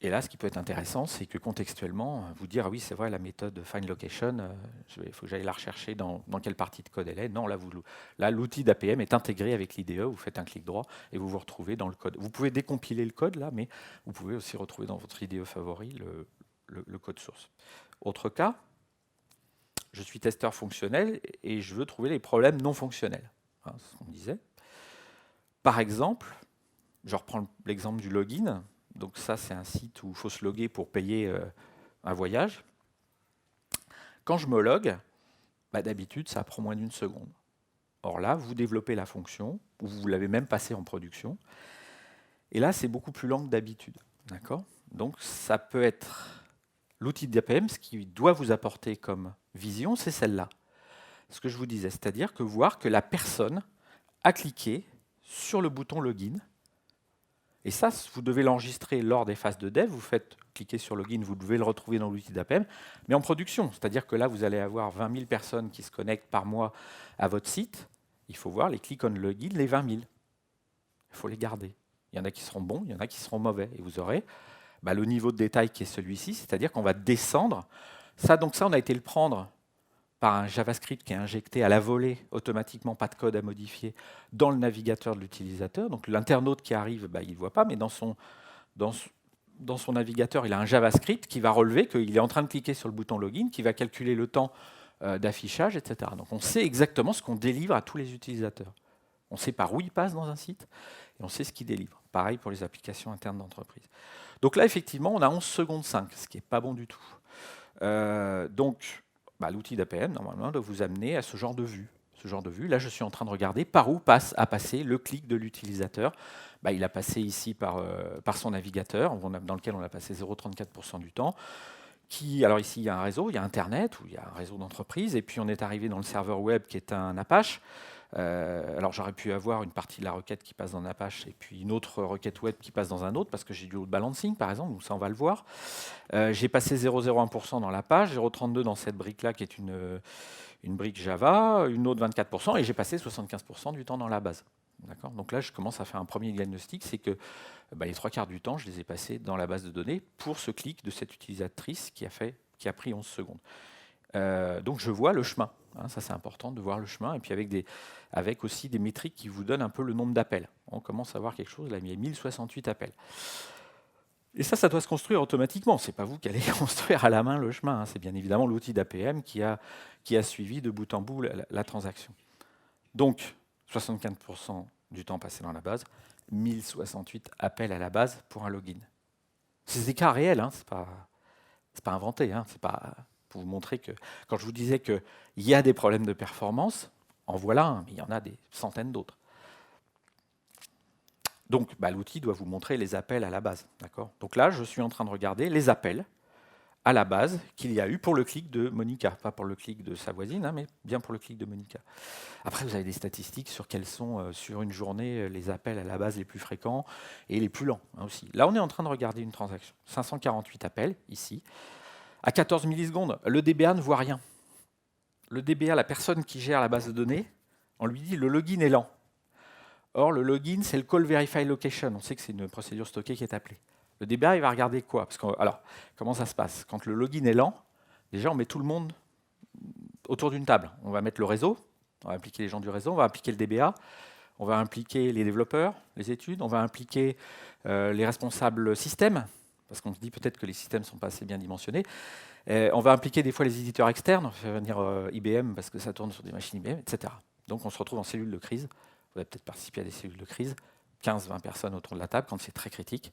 Et là, ce qui peut être intéressant, c'est que contextuellement, vous dire, ah oui, c'est vrai, la méthode findLocation, il faut que j'aille la rechercher dans quelle partie de code elle est. Non, là, l'outil d'APM est intégré avec l'IDE, vous faites un clic droit et vous vous retrouvez dans le code. Vous pouvez décompiler le code, là, mais vous pouvez aussi retrouver dans votre IDE favori le code source. Autre cas, je suis testeur fonctionnel et je veux trouver les problèmes non fonctionnels. Hein, c'est ce qu'on disait. Par exemple, je reprends l'exemple du login. Donc ça, c'est un site où il faut se loguer pour payer un voyage. Quand je me logue, Bah, d'habitude, ça prend moins d'une seconde. Or là, vous développez la fonction, ou vous l'avez même passée en production, et là, c'est beaucoup plus lent que d'habitude. D'accord ? Donc, ça peut être l'outil d'APM, ce qui doit vous apporter comme vision, c'est celle-là. Ce que je vous disais, c'est-à-dire que voir que la personne a cliqué sur le bouton login. Et ça, vous devez l'enregistrer lors des phases de dev. Vous faites cliquer sur login, vous devez le retrouver dans l'outil d'APM, mais en production. C'est-à-dire que là, vous allez avoir 20 000 personnes qui se connectent par mois à votre site. Il faut voir les click on login, les 20 000. Il faut les garder. Il y en a qui seront bons, il y en a qui seront mauvais. Et vous aurez le niveau de détail qui est celui-ci, c'est-à-dire qu'on va descendre. Donc ça, on a été le prendre par un JavaScript qui est injecté à la volée, automatiquement, pas de code à modifier, dans le navigateur de l'utilisateur. Donc l'internaute qui arrive, il ne voit pas, mais dans son navigateur, il a un JavaScript qui va relever qu'il est en train de cliquer sur le bouton login, qui va calculer le temps d'affichage, etc. Donc on sait exactement ce qu'on délivre à tous les utilisateurs. On sait par où ils passent dans un site, et on sait ce qu'ils délivrent. Pareil pour les applications internes d'entreprise. Donc là, effectivement, on a 11 secondes 5, ce qui n'est pas bon du tout. L'outil d'APM, normalement, doit vous amener à ce genre de vue. Là, je suis en train de regarder par où a passé le clic de l'utilisateur. Il a passé ici par son navigateur, dans lequel on a passé 0,34% du temps. Alors ici, il y a un réseau, il y a Internet, ou il y a un réseau d'entreprise, et puis on est arrivé dans le serveur web qui est un Apache. Alors j'aurais pu avoir une partie de la requête qui passe dans un Apache et puis une autre requête web qui passe dans un autre parce que j'ai du load balancing par exemple, donc ça on va le voir. J'ai passé 0,01% dans l'Apache, 0,32% dans cette brique-là qui est une brique Java, une autre 24% et j'ai passé 75% du temps dans la base. D'accord ? Donc là je commence à faire un premier diagnostic, c'est que les 3/4 du temps je les ai passés dans la base de données pour ce clic de cette utilisatrice qui a pris 11 secondes. Donc je vois le chemin, ça c'est important de voir le chemin, et puis avec aussi des métriques qui vous donnent un peu le nombre d'appels. On commence à voir quelque chose, là il y a 1068 appels. Et ça doit se construire automatiquement, c'est pas vous qui allez construire à la main le chemin, c'est bien évidemment l'outil d'APM qui a suivi de bout en bout la transaction. Donc 75% du temps passé dans la base, 1068 appels à la base pour un login. C'est des cas réels, c'est pas inventé, c'est pas... pour vous montrer que, quand je vous disais qu'il y a des problèmes de performance, en voilà un, mais il y en a des centaines d'autres. Donc, l'outil doit vous montrer les appels à la base. Donc là, je suis en train de regarder les appels à la base qu'il y a eu pour le clic de Monica. Pas pour le clic de sa voisine, mais bien pour le clic de Monica. Après, vous avez des statistiques sur quels sont, sur une journée, les appels à la base les plus fréquents et les plus lents aussi. Là, on est en train de regarder une transaction. 548 appels, ici. À 14 millisecondes, le DBA ne voit rien. Le DBA, la personne qui gère la base de données, on lui dit le login est lent. Or, le login, c'est le call verify location. On sait que c'est une procédure stockée qui est appelée. Le DBA, il va regarder quoi ? Alors, comment ça se passe ? Quand le login est lent, déjà, on met tout le monde autour d'une table. On va mettre le réseau, on va impliquer les gens du réseau, on va impliquer le DBA, on va impliquer les développeurs, les études, on va impliquer les responsables système, parce qu'on se dit peut-être que les systèmes ne sont pas assez bien dimensionnés. On va impliquer des fois les éditeurs externes, on va faire venir IBM parce que ça tourne sur des machines IBM, etc. Donc on se retrouve en cellule de crise. Vous avez peut-être participé à des cellules de crise, 15-20 personnes autour de la table quand c'est très critique.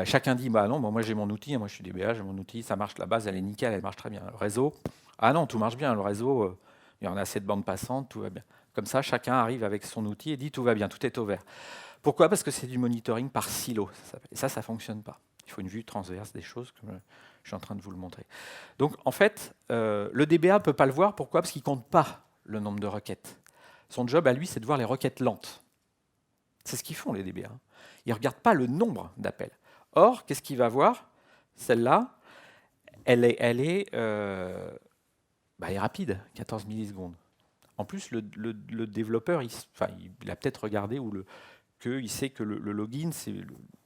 Chacun dit non, moi j'ai mon outil, moi je suis DBA, j'ai mon outil, ça marche, la base elle est nickel, elle marche très bien. Le réseau, non, tout marche bien, le réseau, il y en a assez de bandes passantes, tout va bien. Comme ça, chacun arrive avec son outil et dit tout va bien, tout est au vert. Pourquoi ? Parce que c'est du monitoring par silo. Et ça ne fonctionne pas. Il faut une vue transverse des choses, comme je suis en train de vous le montrer. Donc en fait, le DBA ne peut pas le voir. Pourquoi ? Parce qu'il ne compte pas le nombre de requêtes. Son job à lui, c'est de voir les requêtes lentes. C'est ce qu'ils font, les DBA. Ils ne regardent pas le nombre d'appels. Or, qu'est-ce qu'il va voir ? Celle-là, elle est rapide, 14 millisecondes. En plus, le développeur, il a peut-être regardé qu'il sait que le login,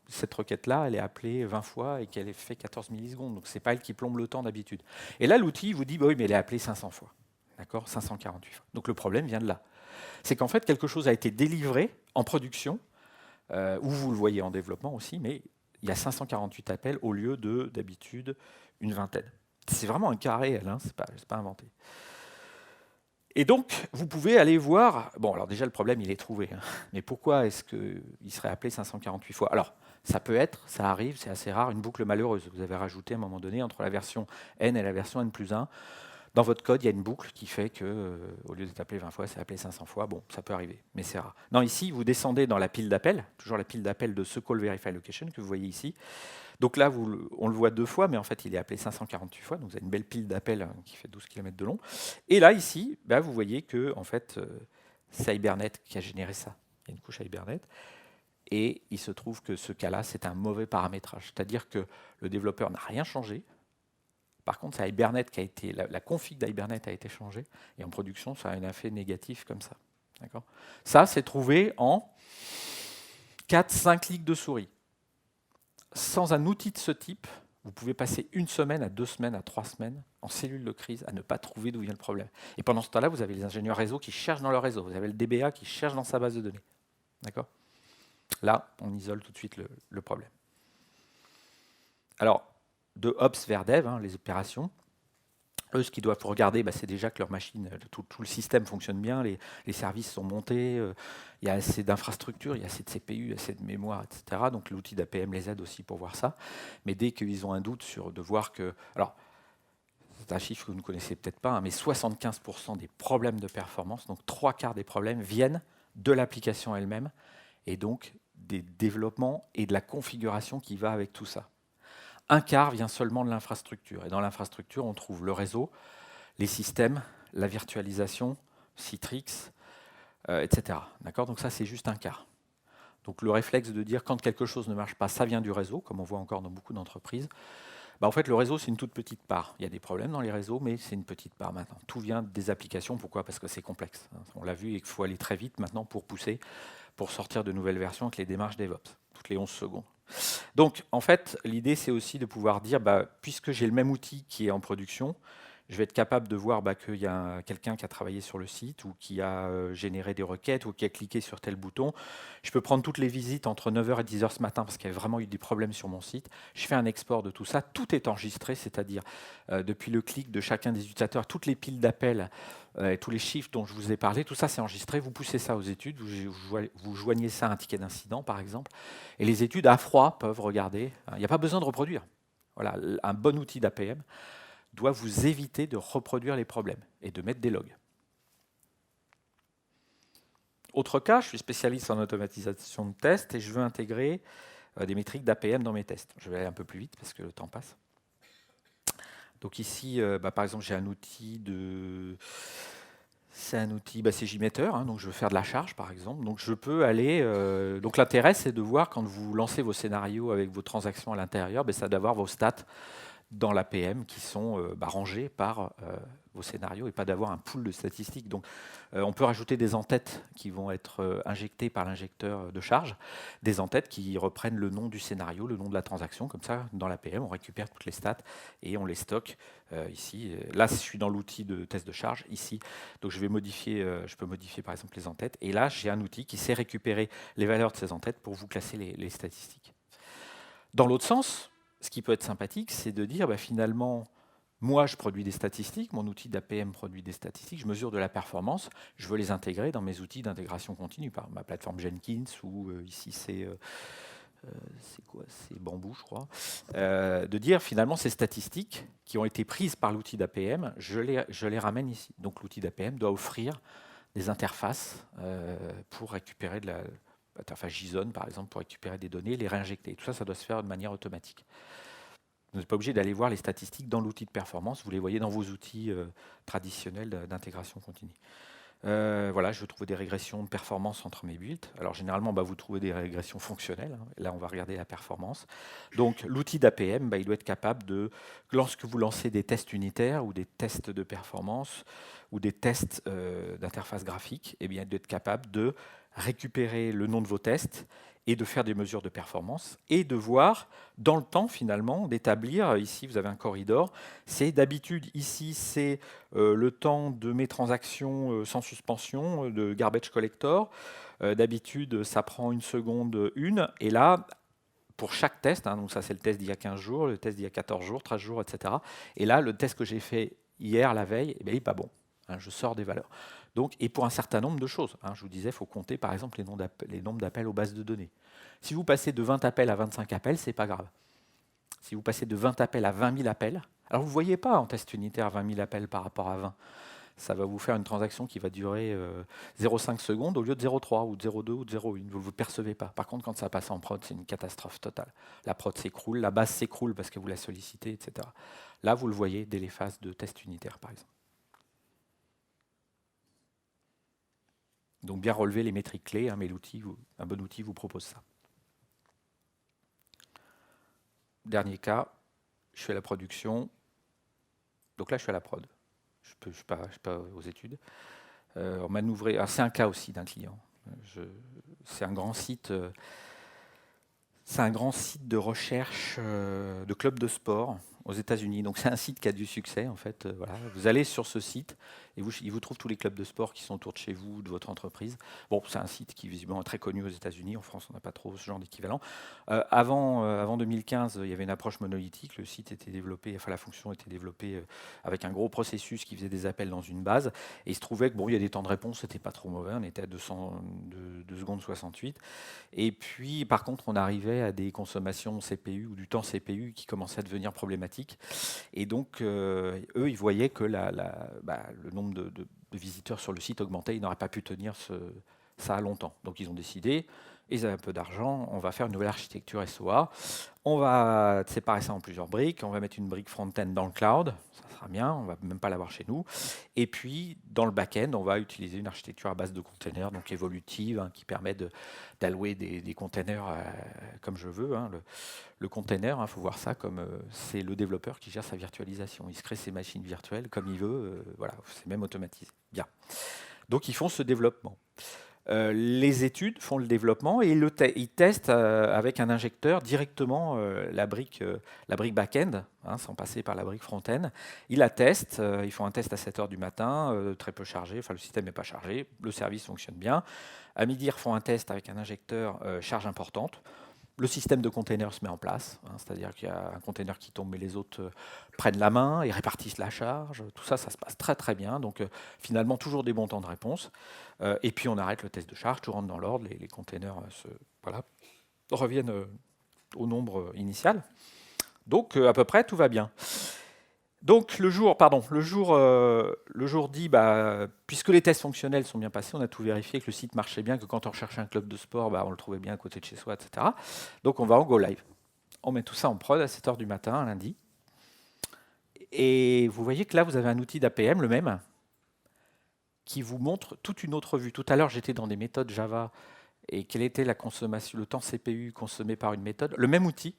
cette requête-là, elle est appelée 20 fois et qu'elle est fait 14 millisecondes. Donc, ce n'est pas elle qui plombe le temps d'habitude. Et là, l'outil vous dit, oui, mais elle est appelée 500 fois. D'accord ? 548 fois. Donc, le problème vient de là. C'est qu'en fait, quelque chose a été délivré en production, ou vous le voyez en développement aussi, mais il y a 548 appels au lieu d'habitude une vingtaine. C'est vraiment un cas réel, c'est pas inventé. Et donc, vous pouvez aller voir... Bon, alors déjà, le problème, il est trouvé. Mais pourquoi est-ce qu'il serait appelé 548 fois ? Alors, ça peut être, ça arrive, c'est assez rare, une boucle malheureuse. Vous avez rajouté à un moment donné, entre la version N et la version N+1, dans votre code, il y a une boucle qui fait que, au lieu d'être appelé 20 fois, c'est appelé 500 fois. Bon, ça peut arriver, mais c'est rare. Non, ici, vous descendez dans la pile d'appels, toujours la pile d'appels de ce call verify location que vous voyez ici. Donc là, on le voit 2 fois, mais en fait, il est appelé 548 fois. Donc vous avez une belle pile d'appels qui fait 12 km de long. Et là, ici, bah, vous voyez que en fait, c'est Hibernate qui a généré ça. Il y a une couche Hibernate. Et il se trouve que ce cas-là, c'est un mauvais paramétrage. C'est-à-dire que le développeur n'a rien changé. Par contre, c'est Hibernate qui a été, la config d'Hibernate a été changée. Et en production, ça a un effet négatif comme ça. Ça, c'est trouvé en 4-5 clics de souris. Sans un outil de ce type, vous pouvez passer 1 semaine à 2 semaines à 3 semaines en cellule de crise à ne pas trouver d'où vient le problème. Et pendant ce temps-là, vous avez les ingénieurs réseau qui cherchent dans leur réseau. Vous avez le DBA qui cherche dans sa base de données. D'accord ? Là, on isole tout de suite le problème. Alors, de Ops vers Dev, les opérations, eux, ce qu'ils doivent regarder, c'est déjà que leur machine, tout le système fonctionne bien, les services sont montés, il y a assez d'infrastructures, il y a assez de CPU, assez de mémoire, etc. Donc l'outil d'APM les aide aussi pour voir ça. Mais dès qu'ils ont un doute de voir que... Alors, c'est un chiffre que vous ne connaissez peut-être pas, mais 75% des problèmes de performance, donc 3/4 des problèmes, viennent de l'application elle-même, et donc des développements et de la configuration qui va avec tout ça. 1/4 vient seulement de l'infrastructure. Et dans l'infrastructure, on trouve le réseau, les systèmes, la virtualisation, Citrix, etc. D'accord ? Donc ça, c'est juste 1/4. Donc le réflexe de dire quand quelque chose ne marche pas, ça vient du réseau, comme on voit encore dans beaucoup d'entreprises. En fait, le réseau, c'est une toute petite part. Il y a des problèmes dans les réseaux, mais c'est une petite part maintenant. Tout vient des applications. Pourquoi ? Parce que c'est complexe. On l'a vu et qu'il faut aller très vite maintenant pour pousser, pour sortir de nouvelles versions avec les démarches DevOps, toutes les 11 secondes. Donc, en fait, l'idée, c'est aussi de pouvoir dire, puisque j'ai le même outil qui est en production, je vais être capable de voir qu'il y a quelqu'un qui a travaillé sur le site ou qui a généré des requêtes ou qui a cliqué sur tel bouton. Je peux prendre toutes les visites entre 9h et 10h ce matin parce qu'il y a vraiment eu des problèmes sur mon site. Je fais un export de tout ça. Tout est enregistré, c'est-à-dire depuis le clic de chacun des utilisateurs, toutes les piles d'appels, et tous les chiffres dont je vous ai parlé, tout ça c'est enregistré. Vous poussez ça aux études, vous joignez ça à un ticket d'incident par exemple, et les études à froid peuvent regarder. Il n'y a pas besoin de reproduire. Voilà, un bon outil d'APM doit vous éviter de reproduire les problèmes et de mettre des logs. Autre cas, je suis spécialiste en automatisation de tests et je veux intégrer des métriques d'APM dans mes tests. Je vais aller un peu plus vite parce que le temps passe. Donc ici, par exemple, j'ai un outil de... C'est un outil, c'est JMeter, donc je veux faire de la charge par exemple. Donc je peux aller. Donc l'intérêt, c'est de voir quand vous lancez vos scénarios avec vos transactions à l'intérieur, c'est d'avoir vos stats dans l'APM qui sont rangés par vos scénarios et pas d'avoir un pool de statistiques. Donc on peut rajouter des entêtes qui vont être injectées par l'injecteur de charge, des entêtes qui reprennent le nom du scénario, le nom de la transaction. Comme ça, dans l'APM, on récupère toutes les stats et on les stocke ici. Là, je suis dans l'outil de test de charge ici. Donc je vais modifier, je peux modifier par exemple les entêtes. Et là, j'ai un outil qui sait récupérer les valeurs de ces entêtes pour vous classer les statistiques. Dans l'autre sens, ce qui peut être sympathique, c'est de dire finalement, moi je produis des statistiques, mon outil d'APM produit des statistiques, je mesure de la performance, je veux les intégrer dans mes outils d'intégration continue, par ma plateforme Jenkins, ou ici c'est quoi? C'est Bamboo, je crois. De dire finalement ces statistiques qui ont été prises par l'outil d'APM, je les ramène ici. Donc l'outil d'APM doit offrir des interfaces pour récupérer de la... Interface JSON, par exemple, pour récupérer des données, les réinjecter. Tout ça, ça doit se faire de manière automatique. Vous n'êtes pas obligé d'aller voir les statistiques dans l'outil de performance, vous les voyez dans vos outils traditionnels d'intégration continue. Voilà, je veux trouver des régressions de performance entre mes builds. Alors généralement, vous trouvez des régressions fonctionnelles. Là, on va regarder la performance. Donc l'outil d'APM, il doit être capable de, lorsque vous lancez des tests unitaires ou des tests de performance ou des tests d'interface graphique, il doit être capable de récupérer le nom de vos tests et de faire des mesures de performance et de voir dans le temps finalement, d'établir, ici vous avez un corridor, c'est d'habitude ici c'est le temps de mes transactions sans suspension de garbage collector, d'habitude ça prend 1 seconde et là pour chaque test, donc ça c'est le test d'il y a 15 jours, le test d'il y a 14 jours, 13 jours, etc. Et là le test que j'ai fait hier, la veille, il n'est pas bon, je sors des valeurs. Donc, et pour un certain nombre de choses. Je vous disais, il faut compter par exemple les nombres d'appels aux bases de données. Si vous passez de 20 appels à 25 appels, ce n'est pas grave. Si vous passez de 20 appels à 20 000 appels, alors vous ne voyez pas en test unitaire 20 000 appels par rapport à 20. Ça va vous faire une transaction qui va durer 0,5 secondes au lieu de 0,3 ou de 0,2 ou de 0,1. Vous ne le percevez pas. Par contre, quand ça passe en prod, c'est une catastrophe totale. La prod s'écroule, la base s'écroule parce que vous la sollicitez, etc. Là, vous le voyez dès les phases de test unitaire, par exemple. Donc bien relever les métriques clés, hein, mais un bon outil vous propose ça. Dernier cas, je fais la production. Donc là, je suis à la prod. Je ne suis pas aux études. On m'a ouvré. C'est un cas aussi d'un client. C'est un grand site. C'est un grand site de recherche de clubs de sport aux États-Unis. Donc c'est un site qui a du succès en fait. Voilà. Vous allez sur ce site et il vous trouve tous les clubs de sport qui sont autour de chez vous, de votre entreprise. Bon, c'est un site qui visiblement est très connu aux États-Unis. En France, on n'a pas trop ce genre d'équivalent. Avant 2015, il y avait une approche monolithique. Le site était développé, enfin la fonction était développée avec un gros processus qui faisait des appels dans une base. Et il se trouvait que bon, il y a des temps de réponse, c'était pas trop mauvais. On était à 2 secondes 68. Et puis, par contre, on arrivait à des consommations CPU ou du temps CPU qui commençaient à devenir problématiques. Et donc, eux, ils voyaient que le nombre de visiteurs sur le site augmentait. Ils n'auraient pas pu tenir ça longtemps. Donc, ils ont décidé, ils avaient un peu d'argent, on va faire une nouvelle architecture SOA. On va séparer ça en plusieurs briques. On va mettre une brique front-end dans le cloud. Ça sera bien, on ne va même pas l'avoir chez nous. Et puis, dans le back-end, on va utiliser une architecture à base de containers, donc évolutive, hein, qui permet d'allouer des containers comme je veux. Hein. Le container, il faut voir ça comme c'est le développeur qui gère sa virtualisation. Il se crée ses machines virtuelles comme il veut. Voilà, c'est même automatisé. Bien. Donc, ils font ce développement. Les études font le développement et ils testent avec un injecteur directement la brique back-end, hein, sans passer par la brique front-end. Ils la testent, ils font un test à 7 h du matin, très peu chargé, enfin le système n'est pas chargé, le service fonctionne bien. À midi, ils refont un test avec un injecteur charge importante. Le système de containers se met en place, hein, c'est-à-dire qu'il y a un container qui tombe, mais les autres prennent la main et répartissent la charge. Tout ça, ça se passe très très bien. Donc finalement, toujours des bons temps de réponse. Et puis on arrête le test de charge, tout rentre dans l'ordre, les containers reviennent au nombre initial. Donc à peu près, tout va bien. Donc le jour dit, puisque les tests fonctionnels sont bien passés, on a tout vérifié, que le site marchait bien, que quand on recherchait un club de sport, on le trouvait bien à côté de chez soi, etc. Donc on va en go live. On met tout ça en prod à 7 h du matin, un lundi. Et vous voyez que là, vous avez un outil d'APM, le même, qui vous montre toute une autre vue. Tout à l'heure, j'étais dans des méthodes Java, et quelle était la consommation, le temps CPU consommé par une méthode. Le même outil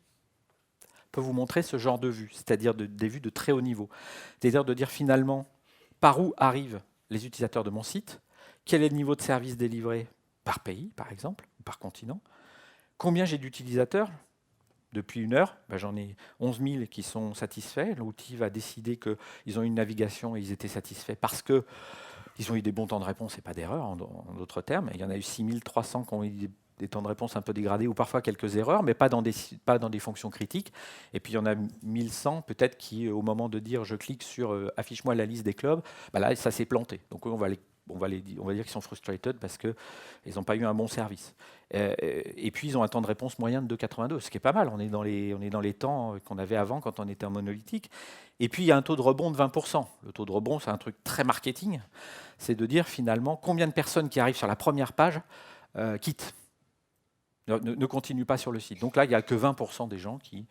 peut vous montrer ce genre de vue, c'est-à-dire des vues de très haut niveau. C'est-à-dire de dire finalement par où arrivent les utilisateurs de mon site, quel est le niveau de service délivré par pays, par exemple, ou par continent, combien j'ai d'utilisateurs. Depuis 1 heure, j'en ai 11 000 qui sont satisfaits. L'outil va décider qu'ils ont eu une navigation et ils étaient satisfaits parce qu'ils ont eu des bons temps de réponse et pas d'erreurs, en d'autres termes. Il y en a eu 6 300 qui ont eu des temps de réponse un peu dégradés ou parfois quelques erreurs, mais pas dans des fonctions critiques. Et puis il y en a 1100 peut-être qui, au moment de dire je clique sur affiche-moi la liste des clubs, là ça s'est planté. Donc on va dire qu'ils sont frustrated parce qu'ils n'ont pas eu un bon service. Et puis ils ont un temps de réponse moyen de 2,82, ce qui est pas mal. On est dans les temps qu'on avait avant quand on était en monolithique. Et puis il y a un taux de rebond de 20%. Le taux de rebond, c'est un truc très marketing. C'est de dire finalement combien de personnes qui arrivent sur la première page quittent. Ne continue pas sur le site. Donc là, il n'y a que 20% des gens qui...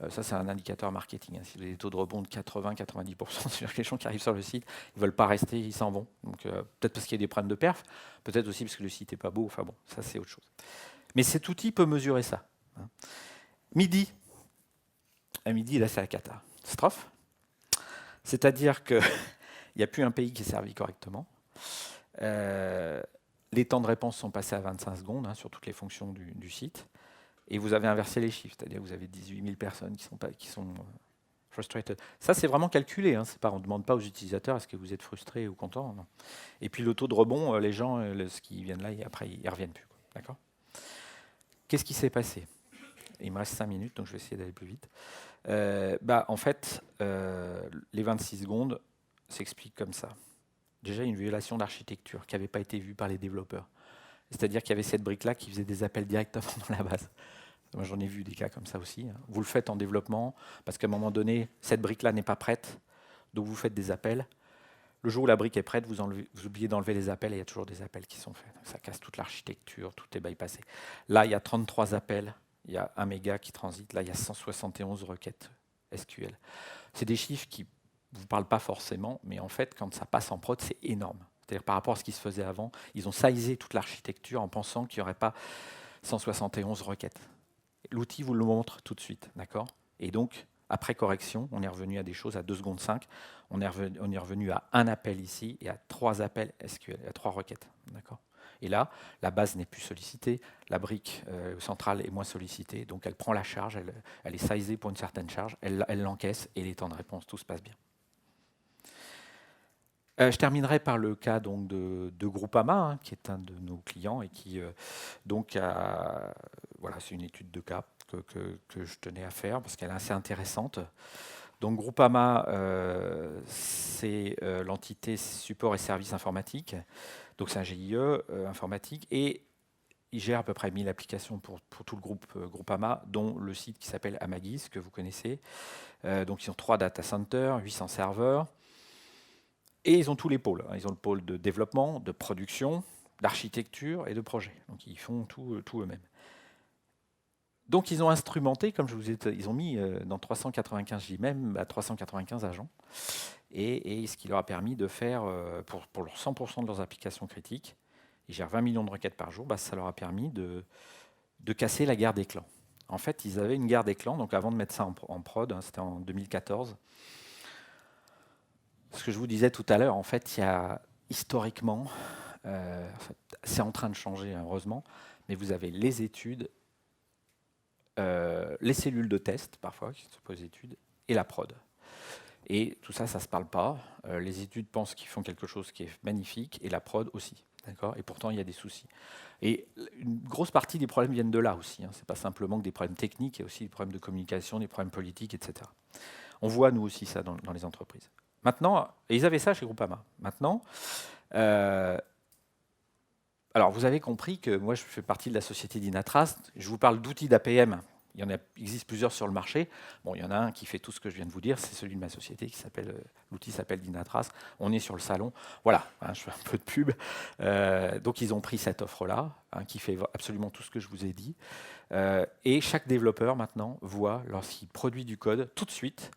ça, c'est un indicateur marketing. Hein. Si les taux de rebond de 80-90% sur les gens qui arrivent sur le site, ils ne veulent pas rester, ils s'en vont. Donc peut-être parce qu'il y a des problèmes de perf, peut-être aussi parce que le site n'est pas beau. Enfin bon, ça, c'est autre chose. Mais cet outil peut mesurer ça. Hein. Midi. À midi, là, c'est la catastrophe. C'est-à-dire qu'il n'y a plus un pays qui est servi correctement. Les temps de réponse sont passés à 25 secondes sur toutes les fonctions du site. Et vous avez inversé les chiffres, c'est-à-dire que vous avez 18 000 personnes qui sont frustrated. Ça, c'est vraiment calculé. Hein. On ne demande pas aux utilisateurs est-ce que vous êtes frustrés ou contents. Non. Et puis le taux de rebond, les gens, ce qui viennent là, après, ils ne reviennent plus. D'accord ? Qu'est-ce qui s'est passé ? Il me reste 5 minutes, donc je vais essayer d'aller plus vite. En fait, les 26 secondes s'expliquent comme ça. Déjà, une violation d'architecture qui n'avait pas été vue par les développeurs. C'est-à-dire qu'il y avait cette brique-là qui faisait des appels directement dans la base. Moi, j'en ai vu des cas comme ça aussi. Vous le faites en développement, parce qu'à un moment donné, cette brique-là n'est pas prête, donc vous faites des appels. Le jour où la brique est prête, vous oubliez d'enlever les appels et il y a toujours des appels qui sont faits. Donc ça casse toute l'architecture, tout est bypassé. Là, il y a 33 appels, il y a 1 méga qui transite. Là, il y a 171 requêtes SQL. C'est des chiffres qui ne vous parlent pas forcément, mais en fait, quand ça passe en prod, c'est énorme. C'est-à-dire par rapport à ce qui se faisait avant, ils ont sizé toute l'architecture en pensant qu'il n'y aurait pas 171 requêtes. L'outil vous le montre tout de suite, d'accord? Et donc, après correction, on est revenu à des choses à 2 secondes 5. On est revenu à 1 appel ici et à 3 appels SQL, à 3 requêtes, d'accord? Et là, la base n'est plus sollicitée, la brique centrale est moins sollicitée, donc elle prend la charge, elle est sizée pour une certaine charge, elle l'encaisse et les temps de réponse, tout se passe bien. Je terminerai par le cas donc, de Groupama, hein, qui est un de nos clients et qui donc voilà, c'est une étude de cas que je tenais à faire parce qu'elle est assez intéressante. Donc Groupama, c'est l'entité support et services informatiques. Donc c'est un GIE informatique et il gère à peu près 1000 applications pour tout le groupe Groupama, dont le site qui s'appelle Amagis, que vous connaissez. Donc ils ont 3 data centers, 800 serveurs. Et ils ont tous les pôles. Ils ont le pôle de développement, de production, d'architecture et de projet. Donc ils font tout eux-mêmes. Donc ils ont instrumenté, comme je vous ai dit, ils ont mis dans 395 JMM à 395 agents. Et ce qui leur a permis de faire, pour 100% de leurs applications critiques, ils gèrent 20 millions de requêtes par jour, ça leur a permis de casser la guerre des clans. En fait, ils avaient une guerre des clans, donc avant de mettre ça en prod, hein, c'était en 2014. Ce que je vous disais tout à l'heure, en fait, il y a historiquement, c'est en train de changer heureusement, mais vous avez les études, les cellules de test parfois qui se posent études, et la prod. Et tout ça, ça ne se parle pas. Les études pensent qu'ils font quelque chose qui est magnifique, et la prod aussi. Et pourtant, il y a des soucis. Et une grosse partie des problèmes viennent de là aussi. Hein. Ce n'est pas simplement que des problèmes techniques, il y a aussi des problèmes de communication, des problèmes politiques, etc. On voit, nous aussi, ça dans les entreprises. Maintenant, et ils avaient ça chez Groupama. Maintenant, alors vous avez compris que moi, je fais partie de la société Dynatrace. Je vous parle d'outils d'APM. Il existe plusieurs sur le marché. Bon, il y en a un qui fait tout ce que je viens de vous dire, c'est celui de ma société, l'outil s'appelle Dynatrace. On est sur le salon. Voilà, hein, je fais un peu de pub. Donc, ils ont pris cette offre-là, hein, qui fait absolument tout ce que je vous ai dit. Et chaque développeur, maintenant, voit, lorsqu'il produit du code, tout de suite,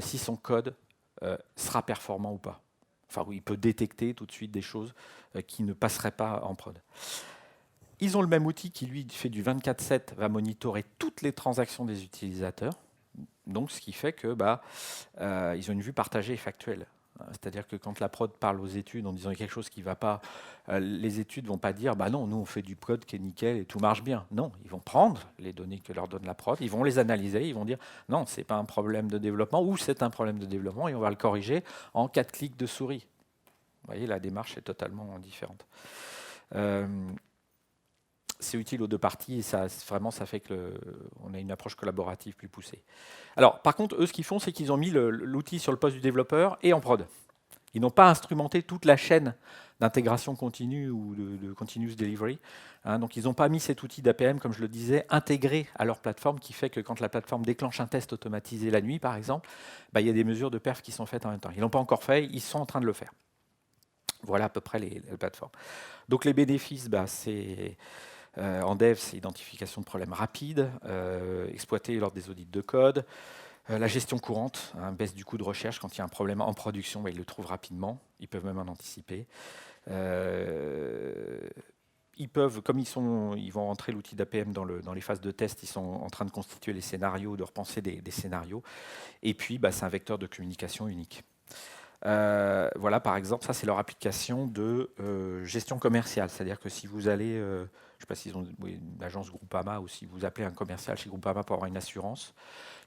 si son code sera performant ou pas. Enfin, il peut détecter tout de suite des choses qui ne passeraient pas en prod. Ils ont le même outil qui, lui, fait du 24/7, va monitorer toutes les transactions des utilisateurs. Donc, ce qui fait que ils ont une vue partagée et factuelle. C'est-à-dire que quand la prod parle aux études en disant qu'il y a quelque chose qui ne va pas, les études ne vont pas dire non, nous on fait du code qui est nickel et tout marche bien. Non, ils vont prendre les données que leur donne la prod, ils vont les analyser, ils vont dire non, ce n'est pas un problème de développement ou c'est un problème de développement et on va le corriger en 4 clics de souris. Vous voyez, la démarche est totalement différente. C'est utile aux deux parties et ça fait qu'on a une approche collaborative plus poussée. Alors, par contre, eux, ce qu'ils font, c'est qu'ils ont mis l'outil sur le poste du développeur et en prod. Ils n'ont pas instrumenté toute la chaîne d'intégration continue ou de continuous delivery. Hein, donc, ils n'ont pas mis cet outil d'APM, comme je le disais, intégré à leur plateforme, qui fait que quand la plateforme déclenche un test automatisé la nuit, par exemple, il y a des mesures de perf qui sont faites en même temps. Ils ne l'ont pas encore fait, ils sont en train de le faire. Voilà à peu près les plateformes. Donc, les bénéfices, c'est... en dev, c'est identification de problèmes rapides, exploité lors des audits de code, la gestion courante, hein, baisse du coût de recherche quand il y a un problème en production, ils le trouvent rapidement, ils peuvent même en anticiper. Ils peuvent, comme ils vont rentrer l'outil d'APM dans les phases de test, ils sont en train de constituer les scénarios, de repenser des scénarios. Et puis, c'est un vecteur de communication unique. Voilà, par exemple, ça c'est leur application de gestion commerciale. C'est-à-dire que si vous allez, je ne sais pas s'ils ont une agence Groupama ou si vous appelez un commercial chez Groupama pour avoir une assurance,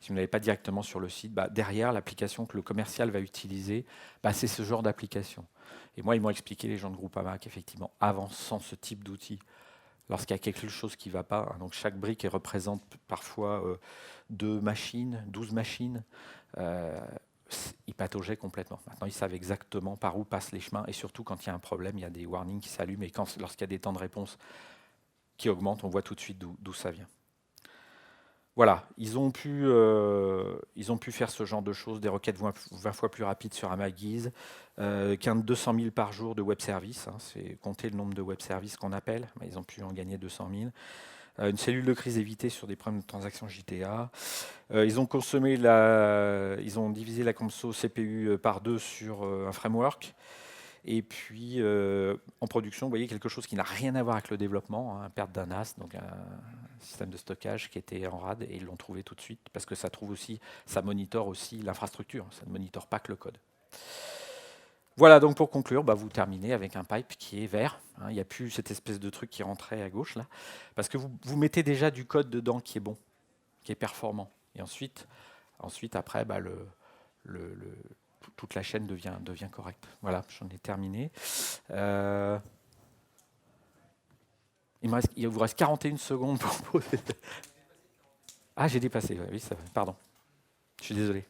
si vous n'avez pas directement sur le site, derrière l'application que le commercial va utiliser, c'est ce genre d'application. Et moi, ils m'ont expliqué, les gens de Groupama, qu'effectivement, avant, sans ce type d'outil, lorsqu'il y a quelque chose qui ne va pas, hein, donc chaque brique représente parfois 2 machines, 12 machines, ils pataugeaient complètement. Maintenant, ils savent exactement par où passent les chemins et surtout quand il y a un problème, il y a des warnings qui s'allument et lorsqu'il y a des temps de réponse qui augmentent, on voit tout de suite d'où ça vient. Voilà, ils ont pu faire ce genre de choses, des requêtes 20 fois plus rapides sur Amagiz, qu'un 200 000 par jour de web service, hein, c'est compter le nombre de web services qu'on appelle, mais ils ont pu en gagner 200 000. Une cellule de crise évitée sur des problèmes de transaction JTA. Ils ont divisé la conso CPU par deux sur un framework. Et puis, en production, vous voyez quelque chose qui n'a rien à voir avec le développement, hein, perte d'un NAS, donc un système de stockage qui était en RAD, et ils l'ont trouvé tout de suite, parce que ça monitore aussi l'infrastructure, ça ne monitore pas que le code. Voilà, donc pour conclure, vous terminez avec un pipe qui est vert, hein, il n'y a plus cette espèce de truc qui rentrait à gauche, là, parce que vous mettez déjà du code dedans qui est bon, qui est performant. Et ensuite après, toute la chaîne devient correcte. Voilà, j'en ai terminé. Euh, il vous reste 41 secondes pour poser. Ah, j'ai dépassé, oui, pardon. Je suis désolé.